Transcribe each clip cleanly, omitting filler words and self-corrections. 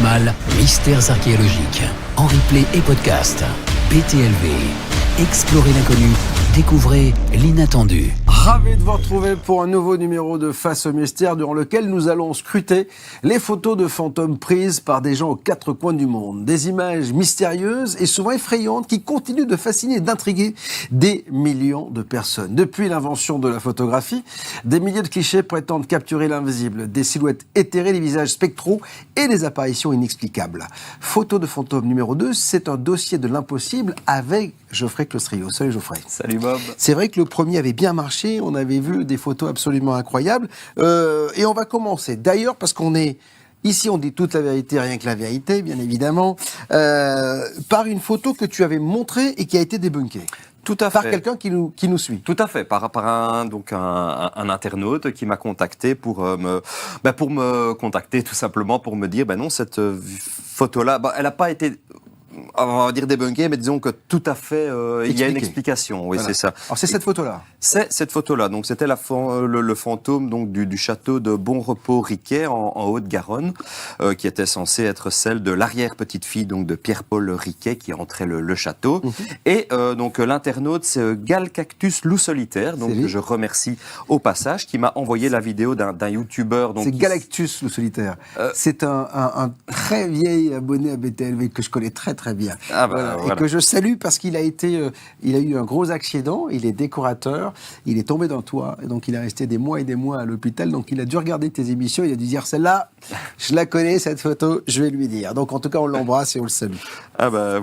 paranormales, mystères archéologiques. En replay et podcast. PTLV. Explorez l'inconnu. Découvrez l'inattendu. Ravi de vous retrouver pour un nouveau numéro de Face au mystère durant lequel nous allons scruter les photos de fantômes prises par des gens aux quatre coins du monde. Des images mystérieuses et souvent effrayantes qui continuent de fasciner et d'intriguer des millions de personnes. Depuis l'invention de la photographie, des milliers de clichés prétendent capturer l'invisible, des silhouettes éthérées, des visages spectraux et des apparitions inexplicables. Photo de fantôme numéro 2, c'est un dossier de l'impossible avec Geoffrey Clostrio. Salut Geoffrey. Salut Bob. C'est vrai que le premier avait bien marché, on avait vu des photos absolument incroyables. Et on va commencer. D'ailleurs, parce qu'on est... Ici, on dit toute la vérité, rien que la vérité, bien évidemment, par une photo que tu avais montrée et qui a été débunkée. Tout à fait. Par quelqu'un qui nous suit. Tout à fait, par un internaute qui m'a contacté pour me contacter tout simplement pour me dire, non, cette photo-là, elle n'a pas été... On va dire débunkée, mais disons que tout à fait, il y a une explication. Oui, voilà. C'est ça. Alors c'est cette photo-là. C'est cette photo-là. Donc c'était le fantôme donc du château de Bonrepos-Riquet en Haute-Garonne, qui était censé être celle de l'arrière-petite-fille donc de Pierre-Paul Riquet qui entrait le château. Et donc l'internaute c'est Galcactus Loup Solitaire, donc que je remercie au passage, qui m'a envoyé la vidéo d'un youtubeur. C'est Galactus Loup Solitaire. C'est un très vieil abonné à BTLV que je connais très bien. Voilà. Et que je salue parce qu'il a eu un gros accident, il est décorateur, il est tombé dans le toit, et donc il est resté des mois et des mois à l'hôpital, donc il a dû regarder tes émissions, il a dû dire celle-là, je la connais cette photo, je vais lui dire. Donc en tout cas on l'embrasse et on le salue.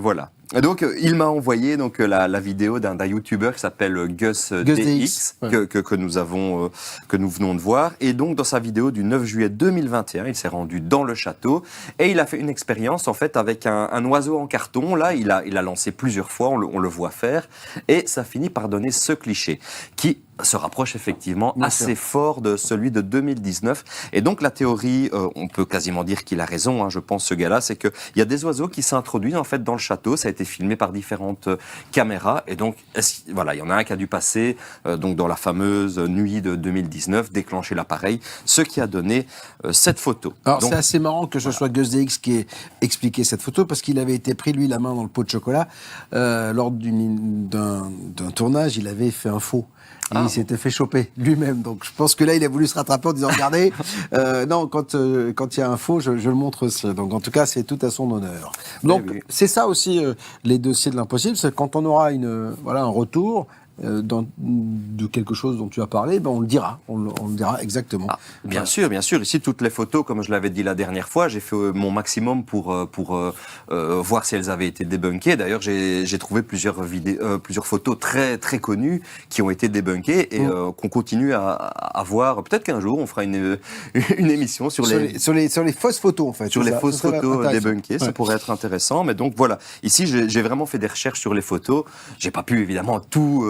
Voilà. Et donc, il m'a envoyé donc la vidéo d'un youtubeur qui s'appelle Gus DX, ouais. que nous venons de voir. Et donc, dans sa vidéo du 9 juillet 2021, il s'est rendu dans le château et il a fait une expérience en fait avec un oiseau en carton. Là, il a lancé plusieurs fois, on le voit faire, et ça finit par donner ce cliché qui se rapproche effectivement assez fort de celui de 2019. Et donc la théorie, on peut quasiment dire qu'il a raison, hein, je pense ce gars-là, c'est qu'il y a des oiseaux qui s'introduisent en fait dans le château. Ça a été filmé par différentes caméras. Et donc, il y en a un qui a dû passer donc dans la fameuse nuit de 2019, déclencher l'appareil, ce qui a donné cette photo. Alors donc, c'est assez marrant que ce soit Gus DX qui ait expliqué cette photo, parce qu'il avait été pris, lui, la main dans le pot de chocolat. Lors d'un tournage, il avait fait un faux. Et il s'était fait choper lui-même. Donc je pense que là, il a voulu se rattraper en disant, regardez, non, quand il y a un faux, je le montre aussi. Donc en tout cas, c'est tout à son honneur. Donc c'est ça aussi, les dossiers de l'impossible, c'est quand on aura un retour de quelque chose dont tu as parlé, on le dira. On le dira exactement. Bien sûr. Ici, toutes les photos, comme je l'avais dit la dernière fois, j'ai fait mon maximum pour voir si elles avaient été débunkées. D'ailleurs, j'ai trouvé plusieurs photos très très connues qui ont été débunkées et qu'on continue à voir. Peut-être qu'un jour, on fera une émission sur les fausses photos, en fait. Sur les fausses photos débunkées, ça pourrait être intéressant. Mais donc voilà, ici, j'ai vraiment fait des recherches sur les photos. J'ai pas pu évidemment toutes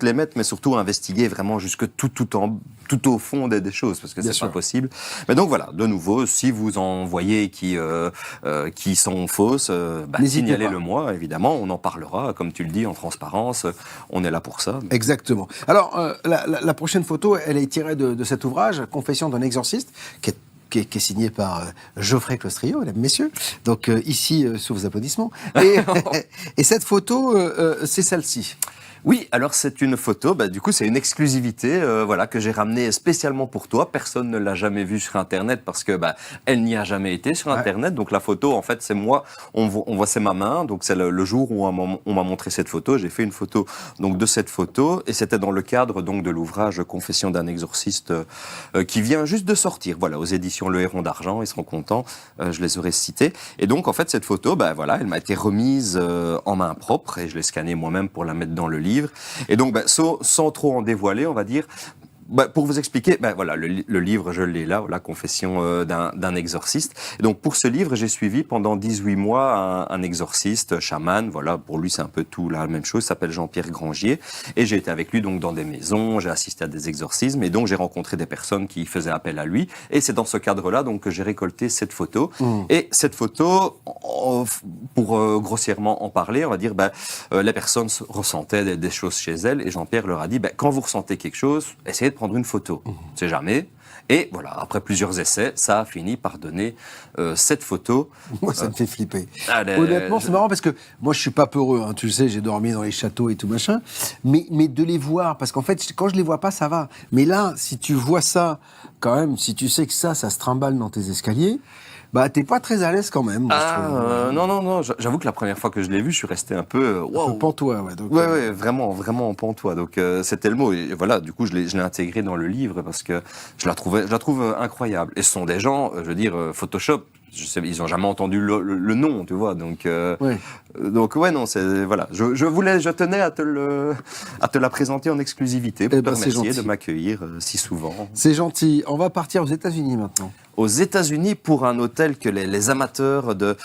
les mettre, mais surtout investiguer vraiment jusque tout au fond des choses, parce que c'est pas possible. Mais donc voilà, de nouveau, si vous en voyez qui sont fausses, signalez-le moi, évidemment, on en parlera, comme tu le dis, en transparence, on est là pour ça. Exactement. Alors, la prochaine photo, elle est tirée de cet ouvrage, Confession d'un exorciste, qui est signé par Geoffrey Clostrio, mesdames, messieurs. Donc ici, sous vos applaudissements. Et cette photo, c'est celle-ci. Oui, alors c'est une photo, du coup c'est une exclusivité que j'ai ramenée spécialement pour toi. Personne ne l'a jamais vue sur Internet parce que elle n'y a jamais été sur Internet. Donc la photo, en fait, c'est moi, on voit c'est ma main. Donc c'est le jour où on m'a montré cette photo. J'ai fait une photo donc de cette photo et c'était dans le cadre donc de l'ouvrage Confession d'un exorciste qui vient juste de sortir. Voilà, aux éditions Le Héron d'Argent, ils seront contents. Je les aurais cités. Et donc en fait cette photo, elle m'a été remise en main propre et je l'ai scannée moi-même pour la mettre dans le livre. Et donc, sans trop en dévoiler, on va dire, pour vous expliquer, le livre, je l'ai là, la confession d'un exorciste. Et donc, pour ce livre, j'ai suivi pendant 18 mois un exorciste, chaman. Voilà, pour lui, c'est un peu tout la même chose. Il s'appelle Jean-Pierre Grangier. Et j'ai été avec lui donc dans des maisons, j'ai assisté à des exorcismes. Et donc, j'ai rencontré des personnes qui faisaient appel à lui. Et c'est dans ce cadre-là donc que j'ai récolté cette photo. Et cette photo, pour grossièrement en parler, on va dire, les personnes ressentaient des choses chez elles. Et Jean-Pierre leur a dit, quand vous ressentez quelque chose, essayez de prendre une photo. On ne sait jamais. Et voilà, après plusieurs essais, ça a fini par donner cette photo. Moi, ça me fait flipper. Honnêtement, c'est marrant parce que moi, je suis pas peureux. Hein, tu le sais, j'ai dormi dans les châteaux et tout machin. Mais de les voir, parce qu'en fait, quand je les vois pas, ça va. Mais là, si tu vois ça, quand même, si tu sais que ça se trimballe dans tes escaliers, bah, t'es pas très à l'aise quand même. Moi, je trouve. Non. J'avoue que la première fois que je l'ai vu, je suis resté un peu. Un peu pantois, ouais. Donc, ouais, vraiment en pantois. Donc c'était le mot. Et voilà, du coup, je l'ai intégré dans le livre parce que je la trouve incroyable. Et ce sont des gens, je veux dire, Photoshop. Je sais, ils n'ont jamais entendu le nom, tu vois. Donc ouais, non, c'est voilà. Je tenais à te la présenter en exclusivité pour te remercier de m'accueillir si souvent. C'est gentil. On va partir aux États-Unis maintenant. Aux États-Unis pour un hôtel que les amateurs de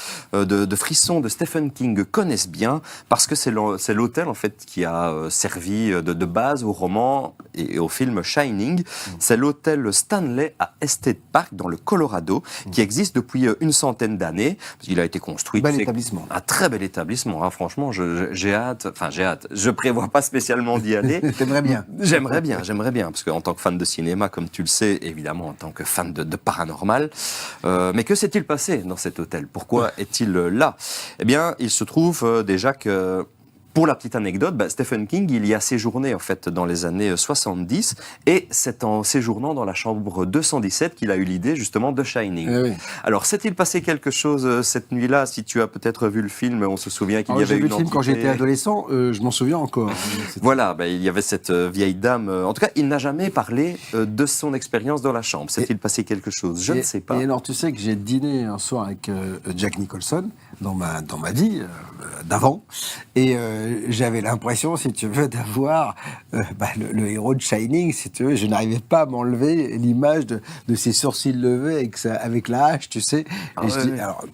frissons de Stephen King connaissent bien, parce que c'est l'hôtel en fait qui a servi de base au roman et au film Shining. C'est l'hôtel Stanley à Estate Park dans le Colorado, qui existe depuis une centaine d'années. Il a été construit. Bel établissement. Un très bel établissement. Hein. Franchement, j'ai hâte. Enfin, j'ai hâte. Je prévois pas spécialement d'y aller. T'aimerais bien. J'aimerais bien, parce qu'en tant que fan de cinéma, comme tu le sais, évidemment, en tant que fan de paranormal. Mais que s'est-il passé dans cet hôtel? Pourquoi est-il là? Eh bien, il se trouve déjà que, pour la petite anecdote, Stephen King, il y a séjourné en fait dans les années 70, et c'est en séjournant dans la chambre 217 qu'il a eu l'idée justement de Shining. Oui. Alors, s'est-il passé quelque chose cette nuit-là? Si tu as peut-être vu le film, on se souvient qu'il y avait j'ai vu une le film entité... quand j'étais adolescent, je m'en souviens encore. Voilà, il y avait cette vieille dame. En tout cas, il n'a jamais parlé de son expérience dans la chambre. S'est-il passé quelque chose? Je ne sais pas. Et alors, tu sais que j'ai dîné un soir avec Jack Nicholson dans ma vie d'avant, et j'avais l'impression, si tu veux, d'avoir le héros de Shining, si tu veux. Je n'arrivais pas à m'enlever l'image de ses sourcils levés avec la hache, tu sais. Alors,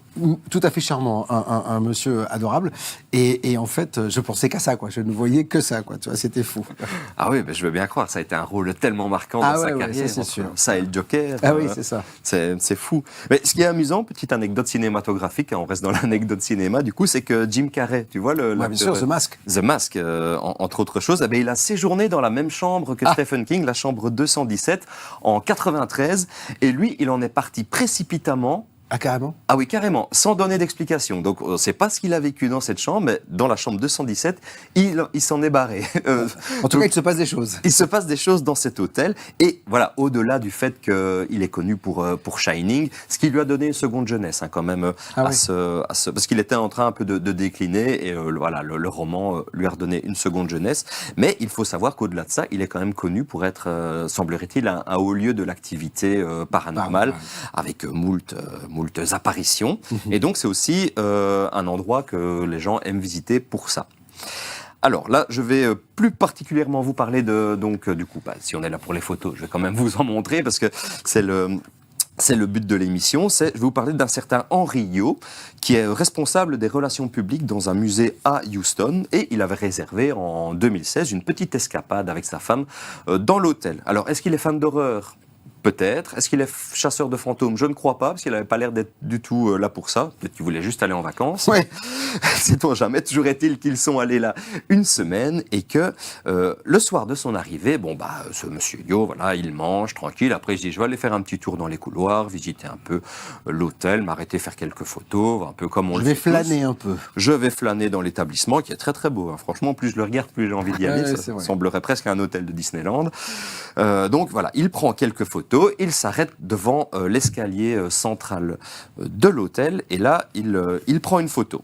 tout à fait charmant, un monsieur adorable. Et en fait, je pensais qu'à ça, quoi. Je ne voyais que ça, quoi. Tu vois, c'était fou. Ah oui, je veux bien croire. Ça a été un rôle tellement marquant dans sa carrière. Ça, c'est sûr. Ça et le Joker. Ah oui, c'est ça. C'est fou. Mais ce qui est amusant, petite anecdote cinématographique, on reste dans l'anecdote cinéma, du coup, c'est que Jim Carrey, tu vois, bien sûr, The Mask. The Mask, entre autres choses, il a séjourné dans la même chambre que Stephen King, la chambre 217, en 93, et lui, il en est parti précipitamment. Ah, carrément? Ah oui, carrément, sans donner d'explication. Donc, on ne sait pas ce qu'il a vécu dans cette chambre, mais dans la chambre 217, il s'en est barré. En tout cas, il se passe des choses. Il se passe des choses dans cet hôtel. Et voilà, au-delà du fait qu'il est connu pour Shining, ce qui lui a donné une seconde jeunesse, quand même, parce qu'il était en train un peu de décliner, et voilà, le roman lui a redonné une seconde jeunesse. Mais il faut savoir qu'au-delà de ça, il est quand même connu pour être, semblerait-il, un haut lieu de l'activité paranormale, avec moult apparitions. Et donc, c'est aussi un endroit que les gens aiment visiter pour ça. Alors là, je vais plus particulièrement vous parler du coup, si on est là pour les photos, je vais quand même vous en montrer parce que c'est le but de l'émission. Je vais vous parler d'un certain Henry Yo, qui est responsable des relations publiques dans un musée à Houston, et il avait réservé en 2016 une petite escapade avec sa femme dans l'hôtel. Alors, est-ce qu'il est fan d'horreur ? Peut-être. Est-ce qu'il est chasseur de fantômes? Je ne crois pas, parce qu'il n'avait pas l'air d'être du tout là pour ça. Peut-être qu'il voulait juste aller en vacances. Ouais. Sait-on jamais. Toujours est-il qu'ils sont allés là une semaine, et que le soir de son arrivée, ce monsieur Yo, voilà, il mange tranquille. Après, je dis, je vais aller faire un petit tour dans les couloirs, visiter un peu l'hôtel, m'arrêter, faire quelques photos, un peu comme on le fait. Je vais flâner un peu. Je vais flâner dans l'établissement, qui est très très beau. Hein. Franchement, plus je le regarde, plus j'ai envie d'y aller. Ça semblerait presque un hôtel de Disneyland. Donc voilà, il prend quelques photos. Il s'arrête devant l'escalier central de l'hôtel, et là, il prend une photo.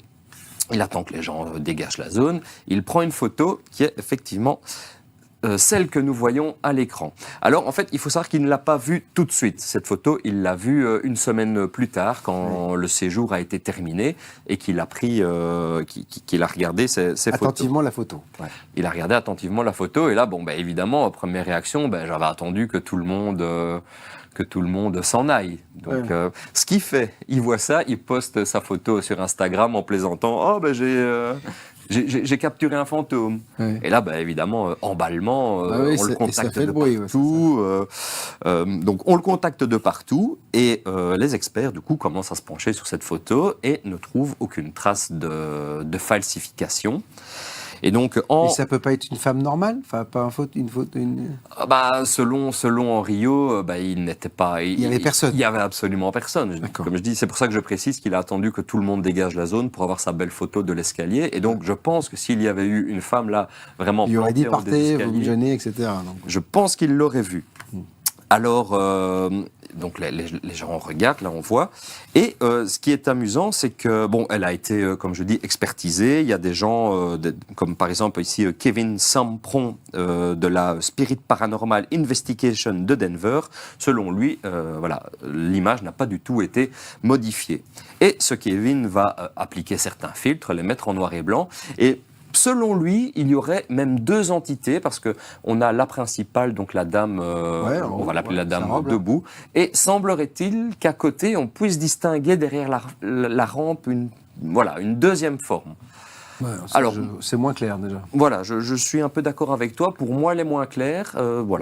Il attend que les gens dégagent la zone. Il prend une photo qui est effectivement celle que nous voyons à l'écran. Alors, en fait, il faut savoir qu'il ne l'a pas vue tout de suite. Cette photo, il l'a vue une semaine plus tard, quand le séjour a été terminé, et qu'il a pris, qu'il a regardé ces photos. Attentivement la photo. Ouais. Il a regardé attentivement la photo, et là, évidemment, première réaction, j'avais attendu que tout le monde s'en aille. Donc, ce qu'il fait, il voit ça, il poste sa photo sur Instagram en plaisantant. J'ai capturé un fantôme. Ouais. Et là, évidemment, emballement, on le contacte de partout. Donc, on le contacte de partout, et les experts, du coup, commencent à se pencher sur cette photo et ne trouvent aucune trace de falsification. Et donc, Et ça peut pas être une femme normale, enfin pas selon Henriot, il n'était pas. Il y avait personne. Il y avait absolument personne. Comme je dis, c'est pour ça que je précise qu'il a attendu que tout le monde dégage la zone pour avoir sa belle photo de l'escalier. Et donc, je pense que s'il y avait eu une femme là, vraiment. Il aurait dit partez, vous me gênez, etc. Donc. Je pense qu'il l'aurait vu. Alors, donc les gens regardent, là on voit. Et ce qui est amusant, c'est que, elle a été, comme je dis, expertisée. Il y a des gens, comme par exemple ici Kevin Sampron de la Spirit Paranormal Investigation de Denver. Selon lui, l'image n'a pas du tout été modifiée. Et ce Kevin va appliquer certains filtres, les mettre en noir et blanc. Et selon lui, il y aurait même deux entités, parce qu'on a la principale, donc la dame, on va l'appeler la dame debout, et semblerait-il qu'à côté, on puisse distinguer derrière la rampe une deuxième forme. Ouais, alors, c'est moins clair déjà. Voilà, je suis un peu d'accord avec toi. Pour moi, elle est moins claire.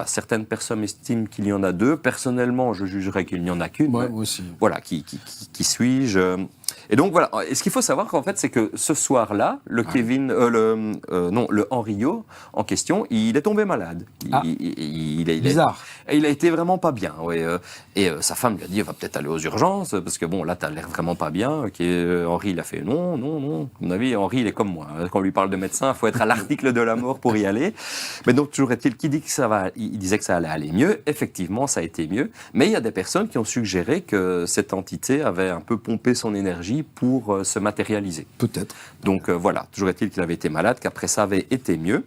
Certaines personnes estiment qu'il y en a deux. Personnellement, je jugerais qu'il n'y en a qu'une. Ouais, moi aussi. Voilà, qui suis-je Et donc voilà. Et ce qu'il faut savoir, qu'en fait, c'est que ce soir-là, le Henriot en question, il est tombé malade. Bizarre. Il a été vraiment pas bien. Ouais. Et sa femme lui a dit, va peut-être aller aux urgences, parce que là, t'as l'air vraiment pas bien. Henri, il a fait non. À mon avis, Henri, il est comme moi. Quand on lui parle de médecin, il faut être à l'article de la mort pour y aller. Mais donc, toujours est-il qu'il dit que il disait que ça allait aller mieux. Effectivement, ça a été mieux. Mais il y a des personnes qui ont suggéré que cette entité avait un peu pompé son énergie pour se matérialiser. Peut-être. Donc toujours est-il qu'il avait été malade, qu'après ça avait été mieux.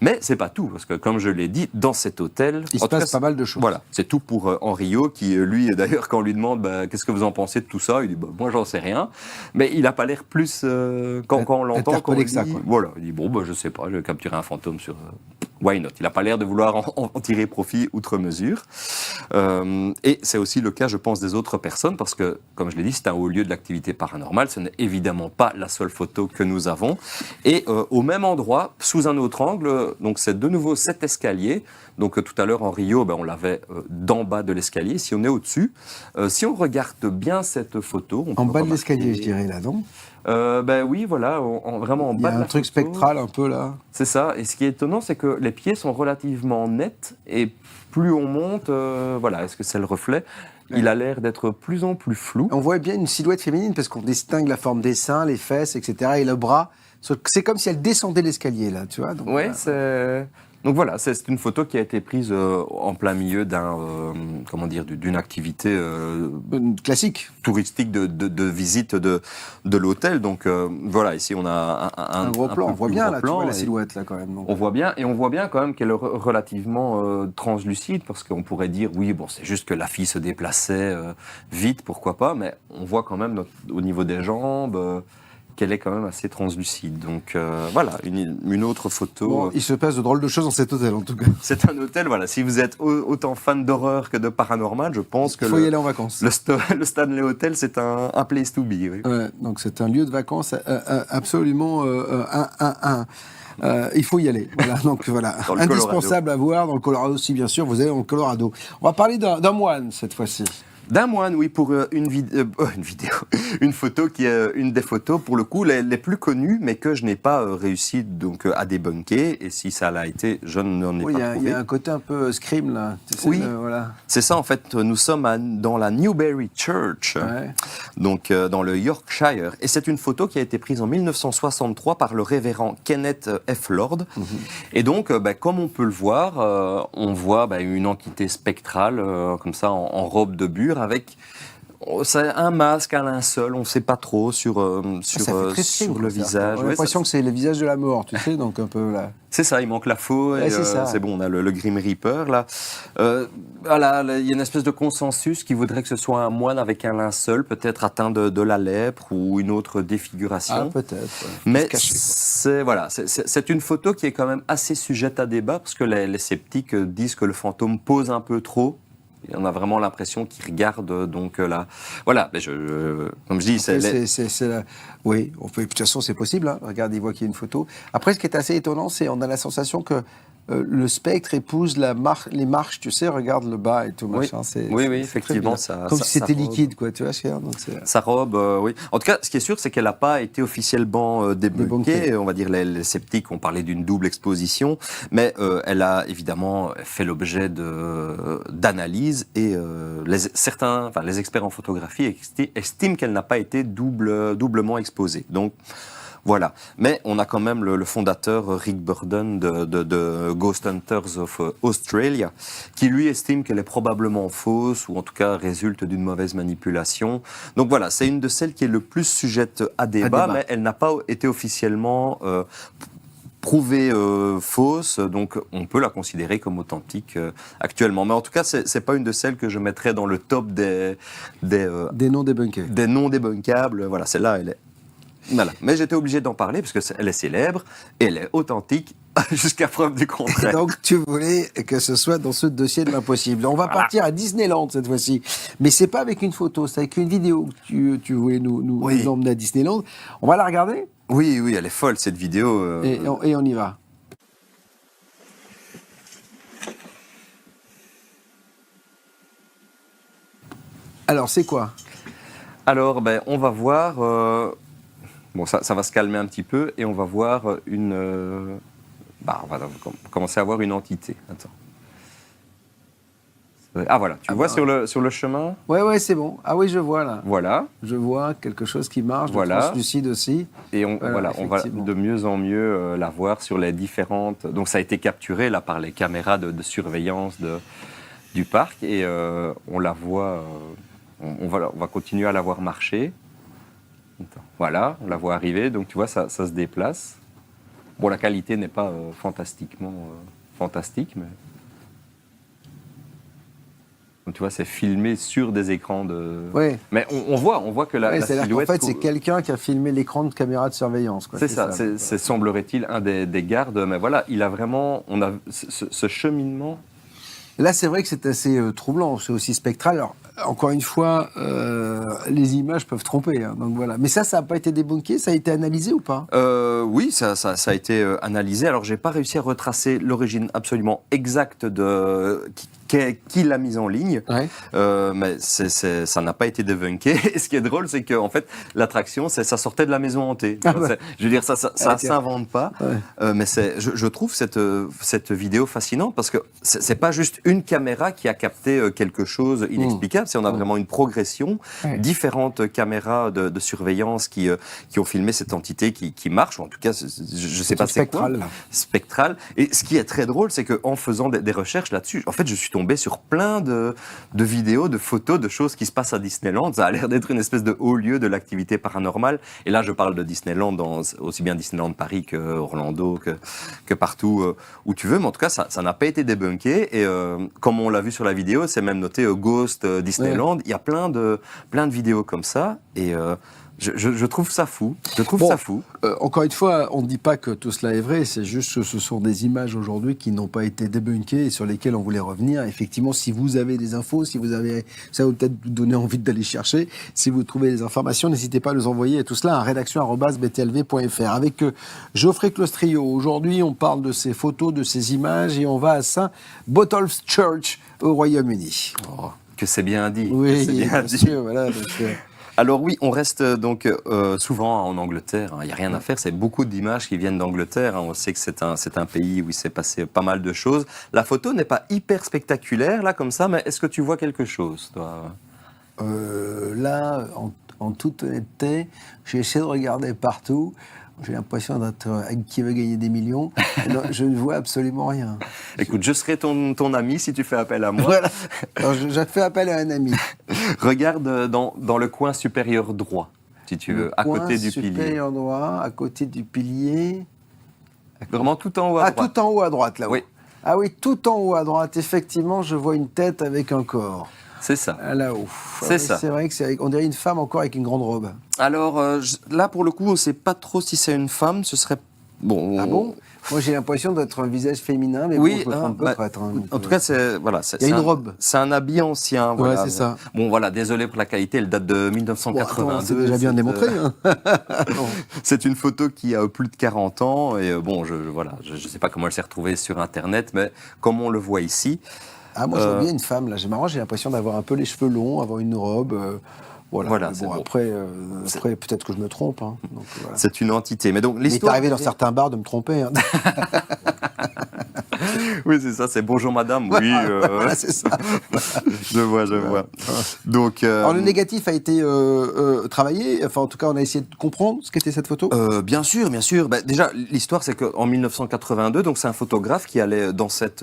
Mais c'est pas tout, parce que comme je l'ai dit, dans cet hôtel... Il se passe pas mal de choses. Voilà, c'est tout pour Henriot, qui lui, d'ailleurs, quand on lui demande qu'est-ce que vous en pensez de tout ça, il dit moi j'en sais rien. Mais il n'a pas l'air plus, quand on l'entend, quand on dit, voilà, il dit je sais pas, je vais capturer un fantôme sur... Why not? Il n'a pas l'air de vouloir en tirer profit outre mesure. Et c'est aussi le cas, je pense, des autres personnes, parce que, comme je l'ai dit, c'est un haut lieu de l'activité paranormale. Ce n'est évidemment pas la seule photo que nous avons. Et au même endroit, sous un autre angle, donc c'est de nouveau cet escalier. Donc tout à l'heure, en Rio, on l'avait d'en bas de l'escalier. Si on est au-dessus, si on regarde bien cette photo... En bas de l'escalier, je dirais, là, non? Oui, voilà, vraiment en bas de la photo. Il y a un truc spectral un peu là. C'est ça, et ce qui est étonnant, c'est que les pieds sont relativement nets, et plus on monte, est-ce que c'est le reflet? Il a l'air d'être plus en plus flou. On voit bien une silhouette féminine, parce qu'on distingue la forme des seins, les fesses, etc., et le bras. C'est comme si elle descendait l'escalier, là, tu vois. Oui, c'est... Donc voilà, c'est une photo qui a été prise en plein milieu d'une activité classique, touristique de visite de l'hôtel. Donc ici on a un gros plan. On voit bien là, tu vois la silhouette là quand même. Donc. On voit bien quand même qu'elle est relativement translucide, parce qu'on pourrait dire c'est juste que la fille se déplaçait vite, pourquoi pas, mais on voit quand même au niveau des jambes. Qu'elle est quand même assez translucide. Donc une autre photo. Il se passe de drôles de choses dans cet hôtel en tout cas. C'est un hôtel, si vous êtes autant fan d'horreur que de paranormal, je pense que... Il faut y aller en vacances. Le Stanley Hotel, c'est un place to be. Oui. Ouais, donc c'est un lieu de vacances absolument... il faut y aller. Voilà, donc voilà, indispensable à voir dans le Colorado aussi, bien sûr. Vous allez dans le Colorado. On va parler d'un moine cette fois-ci. D'un moine, oui, pour une photo qui est une des photos, pour le coup, les plus connues, mais que je n'ai pas réussi à débunker. Et si ça l'a été, je n'en ai pas trouvé. Il y a un côté un peu Scream, là. C'est ça, en fait. Nous sommes dans la Newberry Church, donc dans le Yorkshire. Et c'est une photo qui a été prise en 1963 par le révérend Kenneth F. Lord. Mm-hmm. Et donc, comme on peut le voir, on voit une entité spectrale, comme ça, en robe de bure, avec un masque, un linceul, on ne sait pas trop sur le visage. On a l'impression que c'est le visage de la mort, tu sais, donc un peu là. C'est ça, il manque la faux, c'est bon, on a le Grim Reaper, là. Il y a une espèce de consensus qui voudrait que ce soit un moine avec un linceul, peut-être atteint de la lèpre ou une autre défiguration. Ah, peut-être. Mais c'est une photo qui est quand même assez sujette à débat, parce que les sceptiques disent que le fantôme pose un peu trop. On a vraiment l'impression qu'il regarde donc là. Voilà, mais comme je dis, oui, de toute façon c'est possible. Regarde, il voit qu'il y a une photo. Après, ce qui est assez étonnant, c'est on a la sensation que le spectre épouse les marches, tu sais, regarde le bas et tout, Oui. machin. Oui, c'est effectivement. très bien. Ça, Comme ça- si c'était ça robe. liquide, quoi, tu vois ce qu'il y a, donc Sa robe, oui. En tout cas, ce qui est sûr, c'est qu'elle n'a pas été officiellement Débunkée. débunkée. On va dire les sceptiques ont parlé d'une double exposition, mais elle a évidemment fait l'objet d'analyses et les experts en photographie estiment qu'elle n'a pas été doublement exposée. Donc voilà. Mais on a quand même le fondateur Rick Burden de Ghost Hunters of Australia, qui lui estime qu'elle est probablement fausse, ou en tout cas résulte d'une mauvaise manipulation. Donc voilà, c'est une de celles qui est le plus sujette à débat, mais elle n'a pas été officiellement prouvée fausse, donc on peut la considérer comme authentique actuellement. Mais en tout cas, c'est pas une de celles que je mettrais dans le top des non débunkés. des non débunkables. Voilà, celle-là, elle est. Voilà. Mais j'étais obligé d'en parler parce qu'elle est célèbre et elle est authentique jusqu'à preuve du Et contraire. donc, tu voulais que ce soit dans ce dossier de l'impossible. On va partir à Disneyland cette fois-ci. Mais c'est pas avec une photo, c'est avec une vidéo que tu voulais nous emmener à Disneyland. On va la regarder Oui, elle est folle cette vidéo. et on y va. Alors, c'est quoi? Alors, on va voir. Bon, ça va se calmer un petit peu et on va voir on va commencer à voir une entité. Attends. Ah voilà, tu vois sur le chemin. Ouais, c'est bon. Ah oui, je vois là. Voilà. Je vois quelque chose qui marche, Voilà. de translucide aussi. Et on va effectivement. de mieux en mieux la voir sur les différentes. Donc ça a été capturé là par les caméras de surveillance du parc et on la voit. On va continuer à la voir marcher. Attends. Voilà, on la voit arriver. Donc tu vois, ça se déplace. Bon, la qualité n'est pas fantastiquement fantastique, mais donc, tu vois, c'est filmé sur des écrans de. Ouais. Mais on voit que la C'est-à-dire silhouette. qu'en fait, c'est quelqu'un qui a filmé l'écran de caméra de surveillance. Quoi. C'est ça, c'est semblerait-il un des gardes, mais voilà, il a vraiment, on a ce cheminement. Là, c'est vrai que c'est assez troublant, c'est aussi spectral. Alors, encore une fois, les images peuvent tromper, hein, donc voilà. Mais ça n'a pas été débunké, ça a été analysé ou pas? Oui, ça a été analysé. Alors, j'ai pas réussi à retracer l'origine absolument exacte de qui l'a mise en ligne, Ouais. mais ça n'a pas été débunké. Et ce qui est drôle, c'est qu'en fait, l'attraction, ça sortait de la maison hantée. Ah bah. Je veux dire, ça s'invente pas. Ouais. Mais je trouve cette vidéo fascinante parce que c'est pas juste une caméra qui a capté quelque chose inexplicable. C'est on a vraiment une progression, différentes caméras de surveillance qui ont filmé cette entité qui marche. Ou en tout cas, je sais pas c'est quoi. Spectral. Et ce qui est très drôle, c'est qu'en faisant des recherches là-dessus, en fait, je suis tombé sur plein de vidéos, de photos, de choses qui se passent à Disneyland. Ça a l'air d'être une espèce de haut lieu de l'activité paranormale. Et là, je parle de Disneyland, aussi bien Disneyland Paris que Orlando, que partout où tu veux. Mais en tout cas, ça n'a pas été débunké. Et comme on l'a vu sur la vidéo, c'est même noté Ghost Disneyland. Il y a plein de vidéos comme ça. Et je trouve ça fou. Ça fou. Encore une fois, on ne dit pas que tout cela est vrai, c'est juste que ce sont des images aujourd'hui qui n'ont pas été débunkées et sur lesquelles on voulait revenir. Effectivement, si vous avez des infos, ça va peut-être vous donner envie d'aller chercher. Si vous trouvez des informations, n'hésitez pas à nous envoyer et tout cela à rédaction@btlv.fr. Avec Geoffrey Clostrio, aujourd'hui on parle de ces photos, de ces images et on va à St. Botolph's Church au Royaume-Uni. Oh, que c'est bien dit. Oui, bien bien sûr, voilà. Alors oui, on reste donc souvent en Angleterre. Il n'y a rien à faire. C'est beaucoup d'images qui viennent d'Angleterre. On sait que c'est un pays où il s'est passé pas mal de choses. La photo n'est pas hyper spectaculaire là comme ça, mais est-ce que tu vois quelque chose, toi? Là, en toute honnêteté, j'ai essayé de regarder partout. J'ai l'impression d'être qui veut gagner des millions. Non, je ne vois absolument rien. Écoute, je serai ton ami si tu fais appel à moi. Voilà. Alors, je fais appel à un ami. Regarde dans le coin supérieur droit, si tu veux, à côté du pilier. Supérieur droit, à côté du pilier. Vraiment tout en haut à droite. Tout en haut à droite, là-haut. Oui. Ah oui, tout en haut à droite. Effectivement, je vois une tête avec un corps. C'est ça. Là-haut. C'est ça. C'est vrai que on dirait une femme encore avec une grande robe. Alors là, pour le coup, on ne sait pas trop si c'est une femme. Ce serait... Bon, Ah bon? Moi, j'ai l'impression d'être un visage féminin, mais Oui, bon, je me trompe peut-être. en tout cas, c'est Il y a une robe. C'est un habit ancien. Ouais, voilà. c'est ça. Bon, voilà, désolé pour la qualité, elle date de Bon, 1982. attends, c'est déjà bien démontré. Hein. C'est une photo qui a plus de 40 ans et bon, je sais pas comment elle s'est retrouvée sur Internet, mais comme on le voit ici. Ah, moi, j'ai oublié une femme, là. J'ai l'impression d'avoir un peu les cheveux longs, avoir une robe. Voilà. c'est Bon, bon. après, peut-être que je me trompe. Hein. Donc, voilà. C'est une entité. Mais donc Il est l'histoire. arrivé dans certains bars de me tromper. Hein. Oui, c'est ça, c'est bonjour madame. Oui, Voilà, c'est ça. je vois. Donc, Alors, le négatif a été travaillé. Enfin, en tout cas, on a essayé de comprendre ce qu'était cette photo. bien sûr. Bah, déjà, l'histoire, c'est qu'en 1982, donc c'est un photographe qui allait dans cette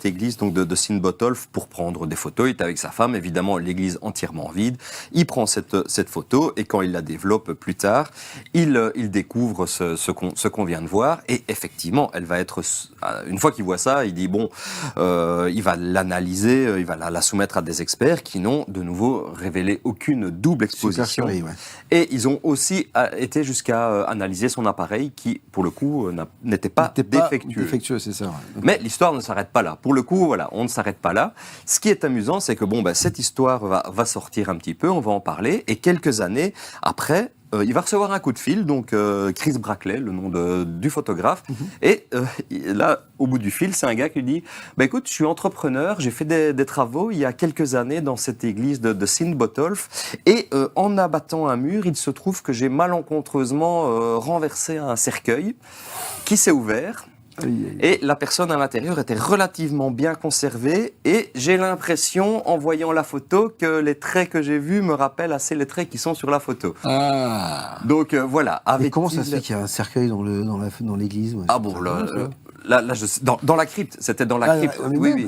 église donc de Sint-Botolph pour prendre des photos. Il était avec sa femme, évidemment, l'église entièrement vide. Il prend cette photo et quand il la développe plus tard, il découvre ce qu'on vient de voir et effectivement, elle va être une fois qu'il voit ça, il dit bon, il va l'analyser, il va la soumettre à des experts qui n'ont de nouveau révélé aucune double exposition. Super chérie, ouais. Et ils ont aussi été jusqu'à analyser son appareil qui, pour le coup, n'était pas défectueux. Défectueux, c'est ça. Ouais. Mais l'histoire ne s'arrête pas là. Pour le coup, voilà, on ne s'arrête pas là. Ce qui est amusant, c'est que cette histoire va sortir un petit peu, on va en parler, et quelques années après, il va recevoir un coup de fil, donc Chris Brackley, le nom du photographe, et là, au bout du fil, c'est un gars qui lui dit écoute, je suis entrepreneur, j'ai fait des travaux il y a quelques années dans cette église de Sint-Botolph, et en abattant un mur, il se trouve que j'ai malencontreusement renversé un cercueil qui s'est ouvert. Et la personne à l'intérieur était relativement bien conservée et j'ai l'impression, en voyant la photo, que les traits que j'ai vus me rappellent assez les traits qui sont sur la photo. Ah. Donc voilà. Et comment ça se fait qu'il y a un cercueil dans l'église? Ah bon, là, dans la crypte, c'était dans la crypte. Oui.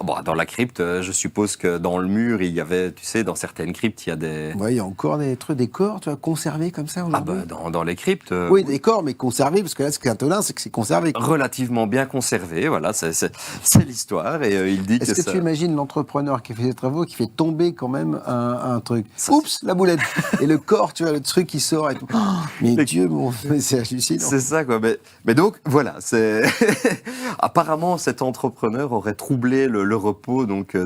Bon, dans la crypte, je suppose que dans le mur, il y avait, tu sais, dans certaines cryptes, il y a des... Ouais, il y a encore des corps, tu vois, conservés comme ça aujourd'hui. Dans les cryptes... oui, des corps, mais conservés, parce que là, ce qui est étonnant, c'est que c'est conservé. Relativement bien conservé, voilà, c'est l'histoire, et il dit que Est-ce que tu imagines l'entrepreneur qui fait des travaux, qui fait tomber quand même un truc? Oups, la boulette. Et le corps, tu vois, le truc qui sort et tout. Oh, mais Dieu, c'est hallucinant. C'est ça, quoi. Mais donc, voilà, c'est... Apparemment, cet entrepreneur aurait troublé le repos donc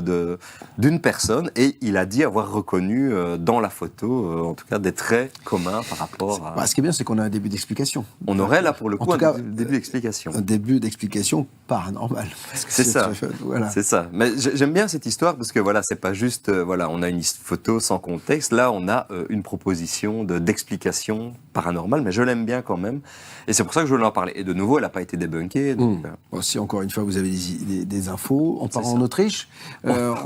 d'une personne et il a dit avoir reconnu dans la photo, en tout cas, des traits communs par rapport à... Ce qui est bien, c'est qu'on a un début d'explication. On aurait là, pour le coup, un début d'explication. Un début d'explication paranormal. C'est ça. Voilà. C'est ça. Mais j'aime bien cette histoire parce que voilà, c'est pas juste, on a une photo sans contexte. Là, on a une proposition d'explication paranormale, mais je l'aime bien quand même. Et c'est pour ça que je voulais en parler. Et de nouveau, elle n'a pas été débunkée. Donc, si encore une fois vous avez des infos, on part en Autriche,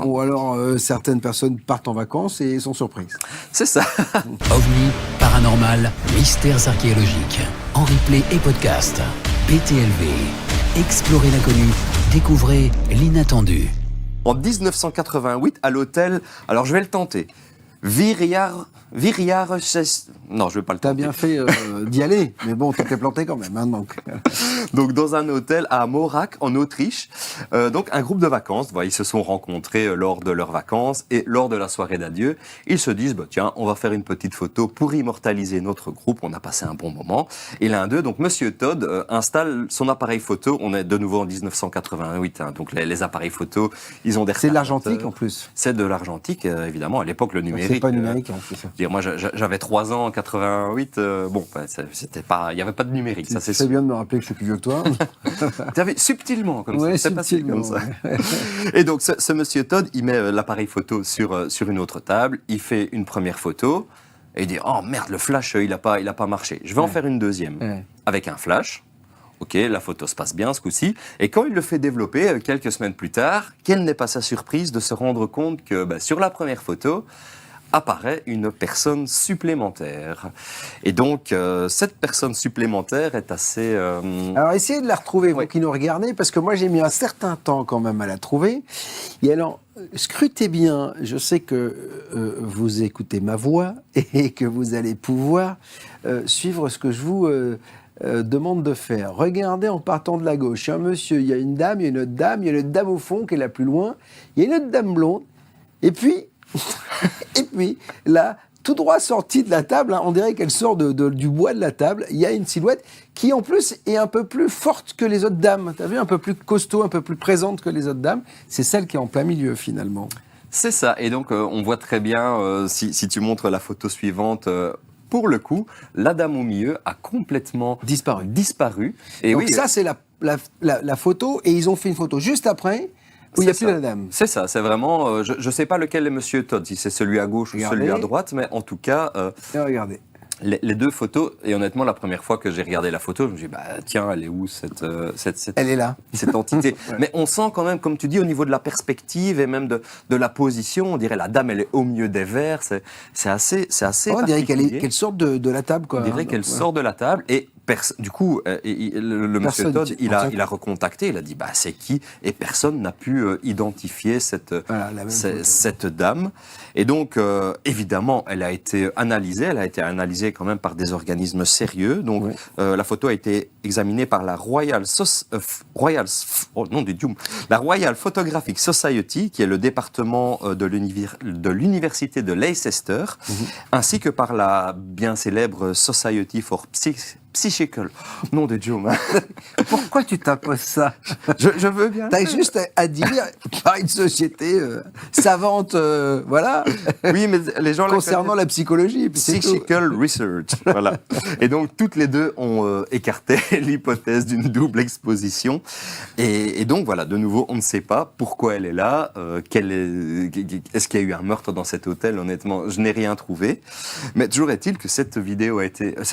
ou alors certaines personnes partent en vacances et sont surprises. C'est ça. OVNI, paranormal, mystères archéologiques. En replay et podcast. PTLV. Explorez l'inconnu. Découvrez l'inattendu. En 1988, à l'hôtel, alors je vais le tenter, Viriar, non, je vais pas le tenter. T'as bien fait d'y aller, mais bon, t'es planté quand même. Hein, donc dans un hôtel à Morac, en Autriche. Donc un groupe de vacances, ils se sont rencontrés lors de leurs vacances et lors de la soirée d'adieu, ils se disent tiens, on va faire une petite photo pour immortaliser notre groupe. On a passé un bon moment. Et l'un d'eux, donc Monsieur Todd, installe son appareil photo. On est de nouveau en 1988. Hein, donc les appareils photo, ils ont des. C'est de l'argentique en plus. C'est de l'argentique, évidemment. À l'époque, le numérique. C'est pas numérique en plus. Moi, j'avais 3 ans en 88. C'était pas, il y avait pas de numérique. Ça, c'est bien de me rappeler que je suis plus vieux que toi. Tu avais subtilement comme ça. C'est passé comme ça. Ouais. Et donc, ce Monsieur Todd, il met l'appareil photo sur une autre table. Il fait une première photo et il dit oh merde, le flash, il a pas marché. Je vais en faire une deuxième avec un flash. Ok, la photo se passe bien ce coup-ci. Et quand il le fait développer, quelques semaines plus tard, quelle n'est pas sa surprise de se rendre compte que sur la première photo apparaît une personne supplémentaire. Et donc, cette personne supplémentaire est assez... Alors, essayez de la retrouver, vous qui nous regardez, parce que moi, j'ai mis un certain temps quand même à la trouver. Et alors, scrutez bien, je sais que vous écoutez ma voix et que vous allez pouvoir suivre ce que je vous... demande de faire. Regardez en partant de la gauche. Il y a un monsieur, il y a une dame, il y a une autre dame, il y a une autre dame au fond qui est la plus loin, il y a une autre dame blonde, et puis là, tout droit sortie de la table. Hein. On dirait qu'elle sort du bois de la table. Il y a une silhouette qui, en plus, est un peu plus forte que les autres dames. Tu as vu, un peu plus costaud, un peu plus présente que les autres dames. C'est celle qui est en plein milieu, finalement. C'est ça. Et donc, on voit très bien, si tu montres la photo suivante... pour le coup, la dame au milieu a complètement disparu. Et donc oui, ça, c'est la photo. Et ils ont fait une photo juste après où il n'y a plus la dame. C'est ça. C'est vraiment... je ne sais pas lequel est Monsieur Todd, si c'est celui à gauche ou celui à droite. Mais en tout cas... regardez. Les deux photos, et honnêtement, la première fois que j'ai regardé la photo, je me suis dit, tiens, elle est où cette elle est là. Cette entité. Ouais. Mais on sent quand même, comme tu dis, au niveau de la perspective et même de la position, on dirait la dame, elle est au milieu des verres. C'est assez On dirait particulier. qu'elle sort de la table, quoi. On dirait qu'elle sort de la table et du coup, le monsieur Todd, il a recontacté, il a dit c'est qui, et personne n'a pu identifier cette dame. Et donc, évidemment, elle a été analysée quand même par des organismes sérieux. Donc, la photo a été examinée par la Royal Photographic Society, qui est le département de l'université de Leicester, ainsi que par la bien célèbre Society for Psychical. Nom de Dieu. Pourquoi tu t'imposes ça? Je veux bien. T'as juste à dire par une société savante, voilà. Oui, mais les gens concernant la psychologie. Psychical Research. Voilà. Et donc toutes les deux ont écarté l'hypothèse d'une double exposition. Et donc voilà, de nouveau, on ne sait pas pourquoi elle est là. Est-ce qu'il y a eu un meurtre dans cet hôtel? Honnêtement, je n'ai rien trouvé. Mais toujours est-il que cette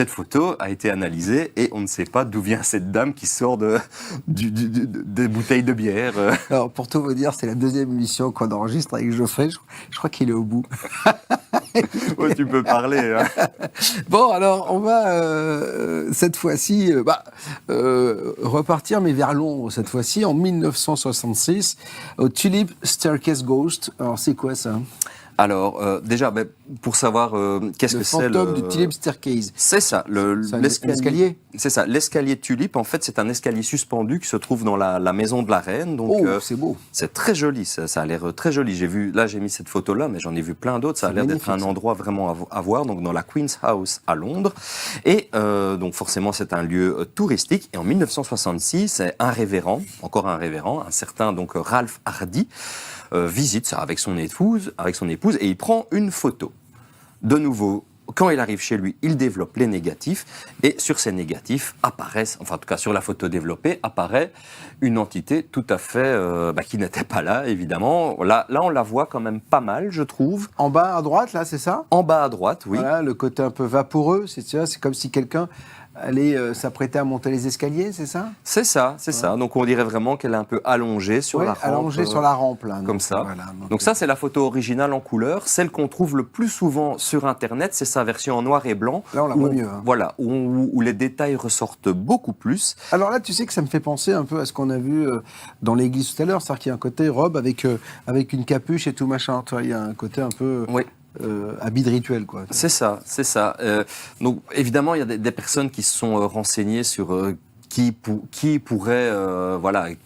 photo a été analysée. Et on ne sait pas d'où vient cette dame qui sort des bouteilles de bière. Alors, pour tout vous dire, c'est la deuxième émission qu'on enregistre avec Geoffrey. Je crois qu'il est au bout. Ouais, tu peux parler. Hein. Bon, alors, on va, cette fois-ci, repartir, mais vers Londres, cette fois-ci, en 1966, au Tulip Staircase Ghost. Alors, c'est quoi ça? Alors, déjà, pour savoir qu'est-ce que c'est le fantôme du Tulip Staircase. C'est ça, l'escalier. C'est ça, l'escalier Tulip. En fait, c'est un escalier suspendu qui se trouve dans la maison de la reine. Donc, c'est beau. C'est très joli. Ça a l'air très joli. J'ai mis cette photo-là, mais j'en ai vu plein d'autres. Ça a l'air d'être un endroit vraiment à voir. Donc, dans la Queen's House à Londres. Et donc, forcément, c'est un lieu touristique. Et en 1966, c'est encore un révérend, un certain donc Ralph Hardy. Visite ça avec son épouse, et il prend une photo. De nouveau, quand il arrive chez lui, il développe les négatifs, et sur ces négatifs apparaissent, enfin en tout cas sur la photo développée, apparaît une entité tout à fait qui n'était pas là, évidemment. Là, on la voit quand même pas mal, je trouve. En bas à droite, là, c'est ça? En bas à droite, oui. Voilà, le côté un peu vaporeux, c'est comme si quelqu'un allait s'apprêter à monter les escaliers, c'est ça? C'est ça. Donc on dirait vraiment qu'elle est un peu allongée sur la rampe. Allongée sur la rampe, là. Comme ça. Voilà, donc ça, c'est la photo originale en couleur. Celle qu'on trouve le plus souvent sur Internet, c'est sa version en noir et blanc. Là, on la voit mieux. Hein. Voilà, où les détails ressortent beaucoup plus. Alors là, tu sais que ça me fait penser un peu à ce qu'on a vu dans l'église tout à l'heure, c'est-à-dire qu'il y a un côté robe avec une capuche et tout machin. Il y a un côté un peu... Oui. Habit de rituel, quoi. C'est ça. Donc, évidemment, il y a des personnes qui se sont renseignées sur qui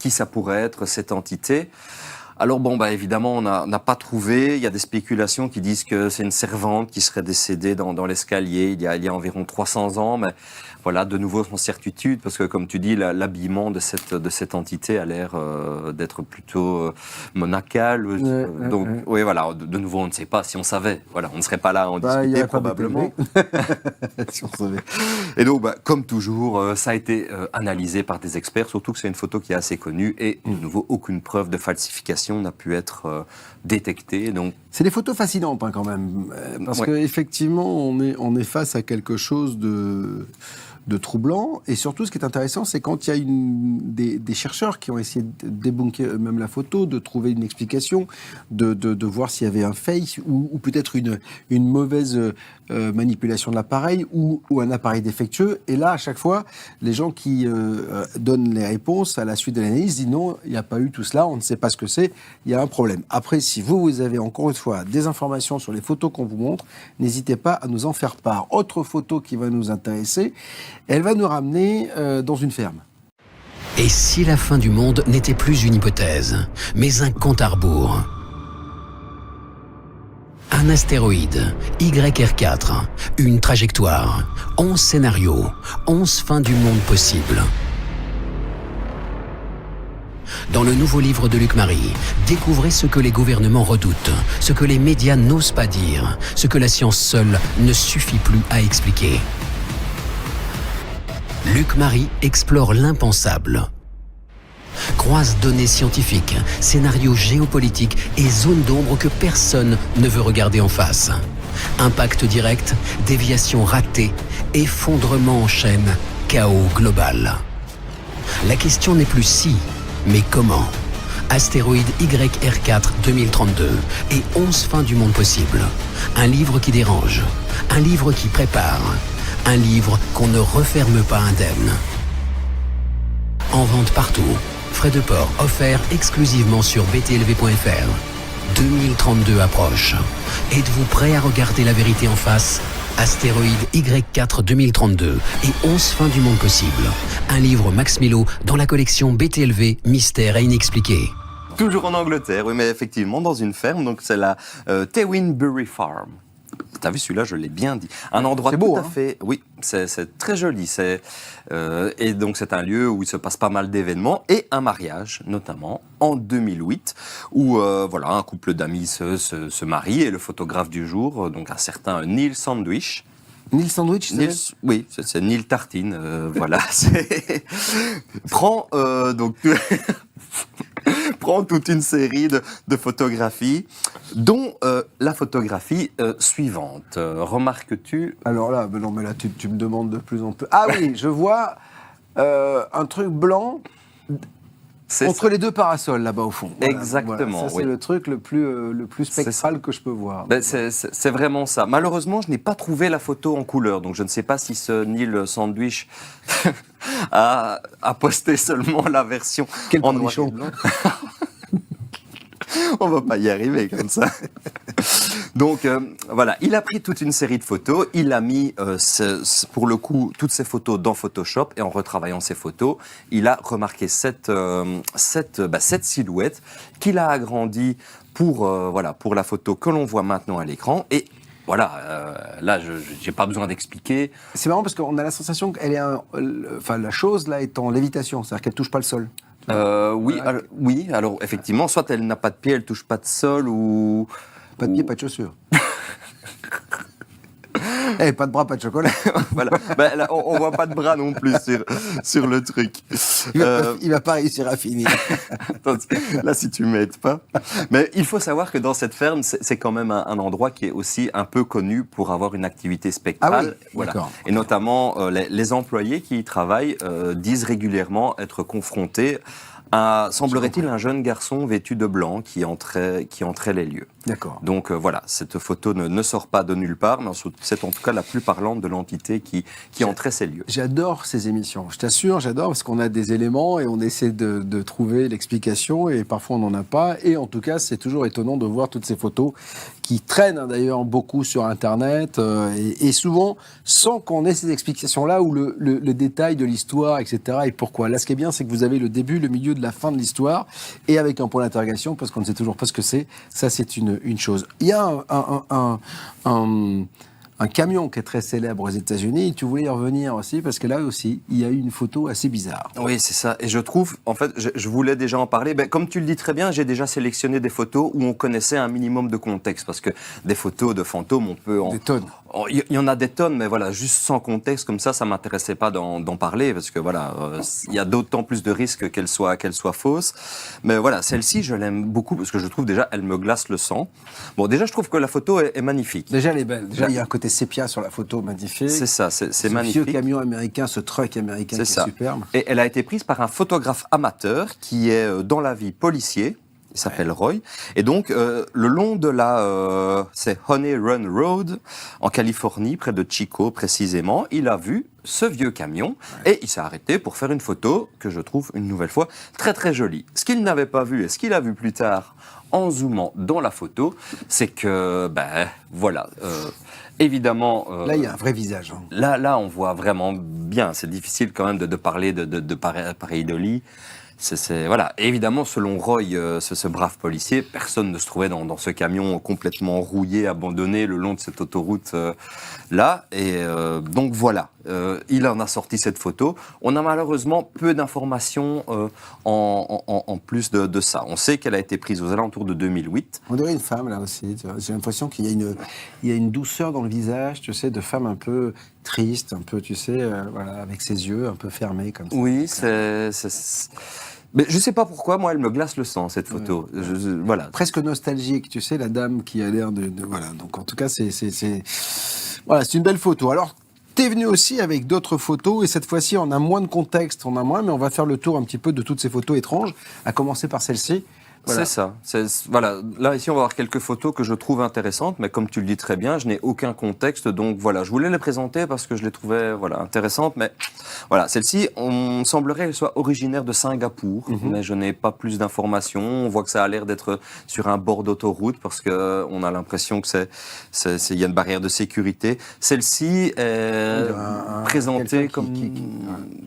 ça pourrait être cette entité. Alors évidemment, on n'a pas trouvé. Il y a des spéculations qui disent que c'est une servante qui serait décédée dans l'escalier il y a environ 300 ans, mais voilà, de nouveau sans certitude, parce que comme tu dis, l'habillement de cette entité a l'air d'être plutôt monacal. Donc, oui, voilà, de nouveau, on ne sait pas. Si on savait, voilà, on ne serait pas là à en discuter probablement. Si on savait. Et donc, comme toujours, ça a été analysé par des experts, surtout que c'est une photo qui est assez connue, et de nouveau, aucune preuve de falsification n'a pu être détectée. Donc, c'est des photos fascinantes quand même, parce qu'effectivement, on est face à quelque chose de troublant, et surtout ce qui est intéressant, c'est quand il y a des chercheurs qui ont essayé de débunker eux-mêmes la photo, de trouver une explication, de voir s'il y avait un fake ou peut-être une mauvaise manipulation de l'appareil ou un appareil défectueux. Et là, à chaque fois, les gens qui donnent les réponses à la suite de l'analyse disent non, il n'y a pas eu tout cela, on ne sait pas ce que c'est, il y a un problème. Après, si vous avez encore une fois des informations sur les photos qu'on vous montre, n'hésitez pas à nous en faire part. Autre photo qui va nous intéresser, elle va nous ramener dans une ferme. Et si la fin du monde n'était plus une hypothèse, mais un compte à rebours? Un astéroïde, YR4, une trajectoire, 11 scénarios, 11 fins du monde possibles. Dans le nouveau livre de Luc Marie, découvrez ce que les gouvernements redoutent, ce que les médias n'osent pas dire, ce que la science seule ne suffit plus à expliquer. Luc Marie explore l'impensable. Croise données scientifiques, scénarios géopolitiques et zones d'ombre que personne ne veut regarder en face. Impact direct, déviation ratée, effondrement en chaîne, chaos global. La question n'est plus si, mais comment ? Astéroïde YR4 2032 et 11 fins du monde possible. Un livre qui dérange, un livre qui prépare, un livre qu'on ne referme pas indemne. En vente partout. Frais de port offerts exclusivement sur btlv.fr. 2032 approche. Êtes-vous prêt à regarder la vérité en face ? Astéroïde Y4 2032 et 11 fins du monde possible. Un livre Max Milo dans la collection BTLV Mystère et Inexpliqué. Toujours en Angleterre, oui, mais effectivement dans une ferme, donc c'est la Tewinbury Farm. T'as vu, celui-là, je l'ai bien dit. Un endroit c'est beau, tout à fait... Oui, c'est très joli. Et donc, c'est un lieu où il se passe pas mal d'événements et un mariage, notamment, en 2008, où voilà, un couple d'amis se marie et le photographe du jour, donc un certain Neil Sandwich... Neil Sandwich, oui, c'est Neil Tartine, voilà. Prend donc... prend toute une série de photographies, dont la photographie suivante. Remarques-tu? Alors là, non, mais là, tu me demandes de plus en plus. Ah oui, je vois un truc blanc entre les deux parasols, là-bas, au fond. Voilà, exactement. Voilà. Ça, c'est le truc le plus spectral que je peux voir. Ben, c'est vraiment ça. Malheureusement, je n'ai pas trouvé la photo en couleur, donc je ne sais pas si ce Neil Sandwich a posté seulement la version Quel en noir et cornichon. blanc. On va pas y arriver comme ça. Donc voilà, il a pris toute une série de photos, il a mis pour le coup toutes ces photos dans Photoshop et en retravaillant ces photos, il a remarqué cette silhouette qu'il a agrandie pour la photo que l'on voit maintenant à l'écran et voilà, là, je n'ai pas besoin d'expliquer. C'est marrant parce qu'on a la sensation qu'elle est, la chose là est en lévitation, c'est-à-dire qu'elle touche pas le sol. Oui, alors effectivement, soit elle n'a pas de pied, elle touche pas de sol ou... Pas de pied, pas de chaussures. Pas de bras, pas de chocolat. Voilà. Ben, là, on voit pas de bras non plus sur le truc. Il va pas réussir à finir. Attends, là, si tu m'aides pas. Mais il faut savoir que dans cette ferme, c'est quand même un endroit qui est aussi un peu connu pour avoir une activité spectrale. Ah oui, voilà. d'accord. Et notamment, les employés qui y travaillent disent régulièrement être confrontés à, semblerait-il, un jeune garçon vêtu de blanc qui entrait les lieux. D'accord. Donc voilà, cette photo ne sort pas de nulle part, mais c'est en tout cas la plus parlante de l'entité qui entrait ces lieux. J'adore ces émissions, je t'assure, j'adore, parce qu'on a des éléments et on essaie de trouver l'explication, et parfois on n'en a pas, et en tout cas c'est toujours étonnant de voir toutes ces photos qui traînent d'ailleurs beaucoup sur Internet, et souvent sans qu'on ait ces explications-là, ou le détail de l'histoire, etc., et pourquoi. Là, ce qui est bien, c'est que vous avez le début, le milieu de la fin de l'histoire, et avec un point d'interrogation, parce qu'on ne sait toujours pas ce que c'est. Ça, c'est une chose. Il y a un camion qui est très célèbre aux États-Unis. Tu voulais y revenir aussi, parce que là aussi, il y a eu une photo assez bizarre. Oui, c'est ça. Et je trouve, en fait, je voulais déjà en parler. Ben, comme tu le dis très bien, j'ai déjà sélectionné des photos où on connaissait un minimum de contexte. Parce que des photos de fantômes, on peut en... Des tonnes. Il y en a des tonnes, mais voilà, juste sans contexte, comme ça m'intéressait pas d'en parler, parce que voilà, il y a d'autant plus de risques qu'elle soit fausse. Mais voilà, celle-ci, je l'aime beaucoup, parce que je trouve déjà, elle me glace le sang. Bon, déjà, je trouve que la photo est magnifique. Déjà, elle est belle. Déjà, il y a un côté sépia sur la photo, magnifique. C'est ça, c'est magnifique. Ce vieux camion américain, ce truck américain qui est superbe. Et elle a été prise par un photographe amateur qui est dans la vie policier. Il s'appelle Roy. Et donc, le long de c'est Honey Run Road, en Californie, près de Chico précisément, il a vu ce vieux camion et il s'est arrêté pour faire une photo que je trouve, une nouvelle fois, très très jolie. Ce qu'il n'avait pas vu et ce qu'il a vu plus tard en zoomant dans la photo, c'est que, voilà... évidemment... là, il y a un vrai visage. Hein. Là, on voit vraiment bien. C'est difficile quand même de parler de pareilles de lit. Voilà. Et évidemment, selon Roy, ce brave policier, personne ne se trouvait dans ce camion complètement rouillé, abandonné le long de cette autoroute là. Et donc voilà, il en a sorti cette photo. On a malheureusement peu d'informations en plus de ça. On sait qu'elle a été prise aux alentours de 2008. On dirait une femme là aussi. J'ai l'impression qu'il y a une douceur dans le visage, tu sais, de femme un peu triste, un peu, tu sais, voilà, avec ses yeux un peu fermés comme ça. Oui, mais je sais pas pourquoi, moi, elle me glace le sang, cette photo. Voilà. Presque nostalgique, tu sais, la dame qui a l'air de voilà. Donc en tout cas, voilà, c'est une belle photo. Alors, t'es venu aussi avec d'autres photos, et cette fois-ci, on a moins de contexte, mais on va faire le tour un petit peu de toutes ces photos étranges, à commencer par celle-ci. Voilà. C'est ça. Voilà. Là, ici, on va voir quelques photos que je trouve intéressantes, mais comme tu le dis très bien, je n'ai aucun contexte. Donc, voilà, je voulais les présenter parce que je les trouvais intéressantes. Mais voilà, celle-ci, on semblerait qu'elle soit originaire de Singapour, mais je n'ai pas plus d'informations. On voit que ça a l'air d'être sur un bord d'autoroute parce qu'on a l'impression que il y a une barrière de sécurité. Celle-ci est présentée comme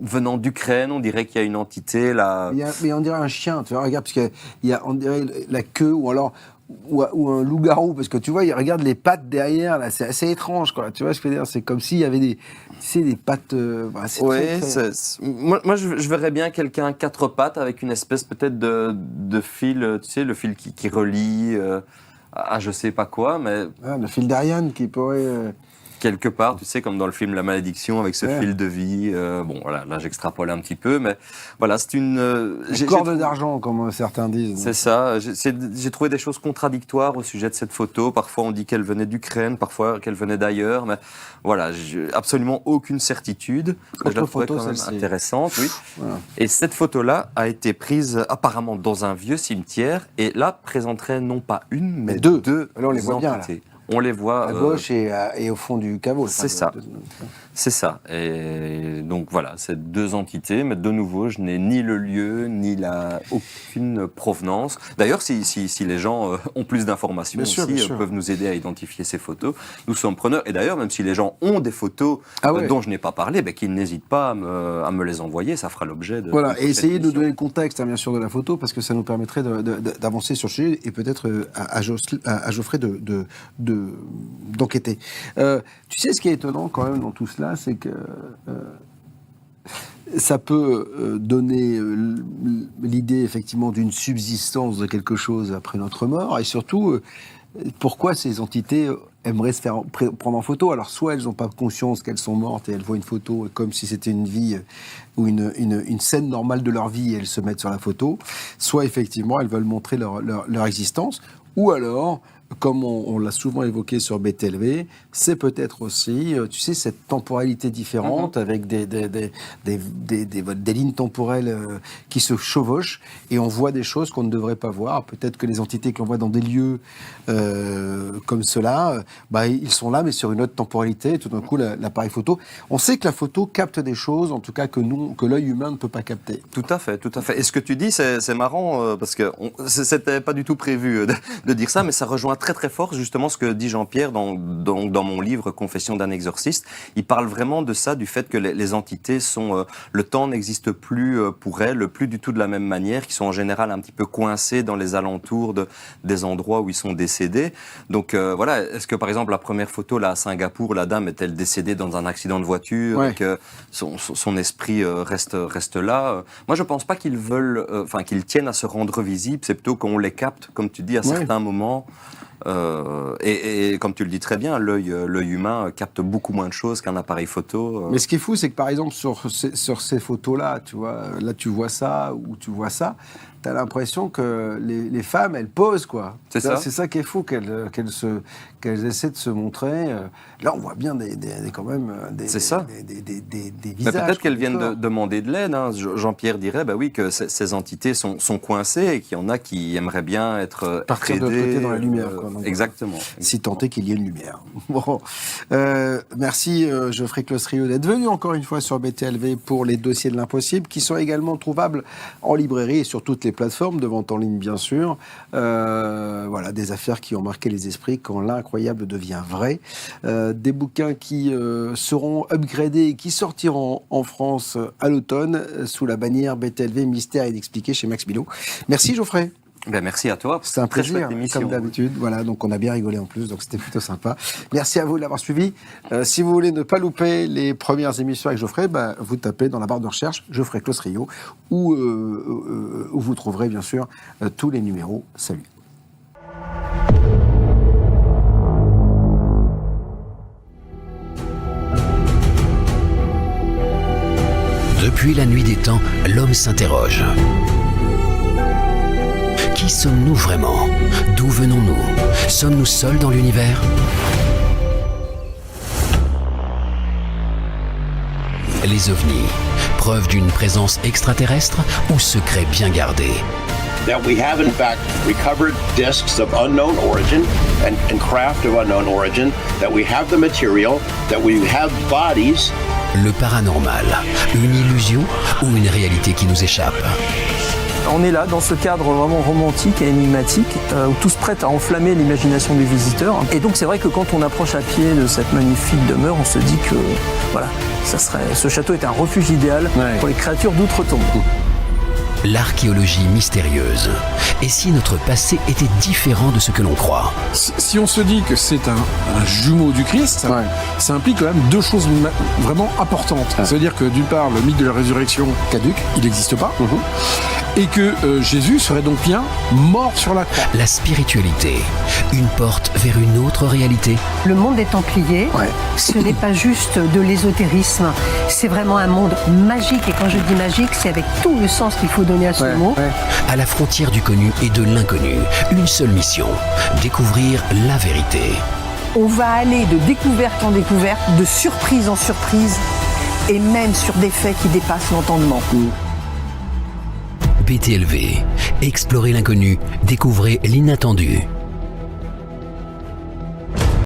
venant d'Ukraine. On dirait qu'il y a une entité là. Mais on dirait un chien, tu vois, regarde, parce qu'il y a, on dirait la queue, ou un loup-garou, parce que tu vois, il regarde les pattes derrière, là, c'est assez étrange, quoi. Tu vois ce que je veux dire? C'est comme s'il y avait des pattes. Oui, moi je verrais bien quelqu'un à quatre pattes avec une espèce peut-être de fil, tu sais, le fil qui relie à je sais pas quoi, mais. Ah, le fil d'Ariane qui pourrait. Quelque part, tu sais, comme dans le film La Malédiction, avec ce fil de vie. Bon, voilà, là j'extrapole un petit peu, mais voilà, c'est une corde d'argent, comme certains disent. C'est ça. J'ai trouvé des choses contradictoires au sujet de cette photo. Parfois, on dit qu'elle venait d'Ukraine, parfois qu'elle venait d'ailleurs, mais voilà, j'ai absolument aucune certitude. Je la trouvais quand même intéressante, oui. Voilà. Et cette photo-là a été prise apparemment dans un vieux cimetière, et là présenterait non pas une, mais deux. Alors on les voit bien là. On les voit à gauche et au fond du caveau. C'est ça. C'est ça. Et donc voilà, c'est deux entités, mais de nouveau, je n'ai ni le lieu, ni aucune provenance. D'ailleurs, si les gens ont plus d'informations peuvent nous aider à identifier ces photos, nous sommes preneurs. Et d'ailleurs, même si les gens ont des photos dont je n'ai pas parlé, qu'ils n'hésitent pas à me les envoyer, ça fera l'objet de... Voilà, et essayez de nous donner le contexte, bien sûr, de la photo, parce que ça nous permettrait d'avancer sur le sujet, et peut-être à Geoffrey d'enquêter. Tu sais, ce qui est étonnant quand même dans tout cela, c'est que ça peut donner l'idée effectivement d'une subsistance de quelque chose après notre mort, et surtout pourquoi ces entités aimeraient se faire prendre en photo. Alors soit elles n'ont pas conscience qu'elles sont mortes et elles voient une photo comme si c'était une vie ou une scène normale de leur vie et elles se mettent sur la photo, soit effectivement elles veulent montrer leur existence, ou alors comme on l'a souvent évoqué sur BTLV, c'est peut-être aussi, tu sais, cette temporalité différente avec des lignes temporelles qui se chevauchent et on voit des choses qu'on ne devrait pas voir. Peut-être que les entités qu'on voit dans des lieux comme cela, ils sont là mais sur une autre temporalité. Et tout d'un coup, l'appareil photo, on sait que la photo capte des choses, en tout cas que l'œil humain ne peut pas capter. Tout à fait, tout à fait. Et ce que tu dis, c'est marrant parce que c'était pas du tout prévu de dire ça, mais ça rejoint très très fort justement ce que dit Jean-Pierre dans mon livre Confession d'un exorciste. Il parle vraiment de ça, du fait que les entités sont le temps n'existe plus pour elles, plus du tout de la même manière, qui sont en général un petit peu coincées dans les alentours des endroits où ils sont décédés. Donc voilà, est-ce que par exemple la première photo là à Singapour, la dame est-elle décédée dans un accident de voiture et que son esprit reste là? Moi je pense pas qu'ils veulent, qu'ils tiennent à se rendre visibles, c'est plutôt qu'on les capte, comme tu dis, à certains moments. Et comme tu le dis très bien, l'œil humain capte beaucoup moins de choses qu'un appareil photo. Mais ce qui est fou, c'est que par exemple sur ces photos-là, tu vois, là tu vois ça ou tu vois ça, t'as l'impression que les femmes, elles posent, quoi. C'est ça qui est fou, qu'elles essaient de se montrer. Là, on voit bien quand même des visages. Peut-être qu'elles viennent demander de l'aide. Hein. Jean-Pierre dirait, oui, que ces entités sont coincées et qu'il y en a qui aimeraient bien être partir de l'autre côté dans la lumière, quoi. Donc, exactement. Si tant est qu'il y ait une lumière. Bon, merci Geoffrey Closrieux d'être venu encore une fois sur BTLV pour les dossiers de l'impossible, qui sont également trouvables en librairie et sur toutes les les plateformes de vente en ligne, bien sûr. Voilà, des affaires qui ont marqué les esprits quand l'incroyable devient vrai. Des bouquins qui seront upgradés et qui sortiront en France à l'automne sous la bannière BTLV Mystère Inexpliqué chez Max Billot. Merci Geoffrey. Ben, merci à toi. C'était un Très plaisir, chouette émission. comme d'habitude. Voilà, donc on a bien rigolé en plus, donc c'était plutôt sympa. Merci à vous de l'avoir suivi. Si vous voulez ne pas louper les premières émissions avec Geoffrey, vous tapez dans la barre de recherche Geoffrey Claus Rio, où vous trouverez bien sûr tous les numéros. Salut. Depuis la nuit des temps, l'homme s'interroge. Qui sommes-nous vraiment? D'où venons-nous? Sommes-nous seuls dans l'univers? Les ovnis, preuve d'une présence extraterrestre ou secret bien gardé? That we have in fact recovered discs of unknown origin and craft of unknown origin, that we have the material, that we have bodies. Le paranormal, une illusion ou une réalité qui nous échappe? On est là dans ce cadre vraiment romantique et énigmatique où tout se prête à enflammer l'imagination des visiteurs. Et donc c'est vrai que quand on approche à pied de cette magnifique demeure, on se dit que voilà, ce château est un refuge idéal pour les créatures d'outre-tombe. L'archéologie mystérieuse. Et si notre passé était différent de ce que l'on croit? Si on se dit que c'est un jumeau du Christ, ça implique quand même deux choses vraiment importantes. Ça veut dire que d'une part, le mythe de la résurrection caduque, il n'existe pas, et que Jésus serait donc bien mort sur la croix. La spiritualité, une porte vers une autre réalité. Le monde des Templiers, ce n'est pas juste de l'ésotérisme, c'est vraiment un monde magique. Et quand je dis magique, c'est avec tout le sens qu'il faut donner à ce mot. À la frontière du connu et de l'inconnu, une seule mission, découvrir la vérité. On va aller de découverte en découverte, de surprise en surprise, et même sur des faits qui dépassent l'entendement. BTLV, explorez l'inconnu, découvrez l'inattendu.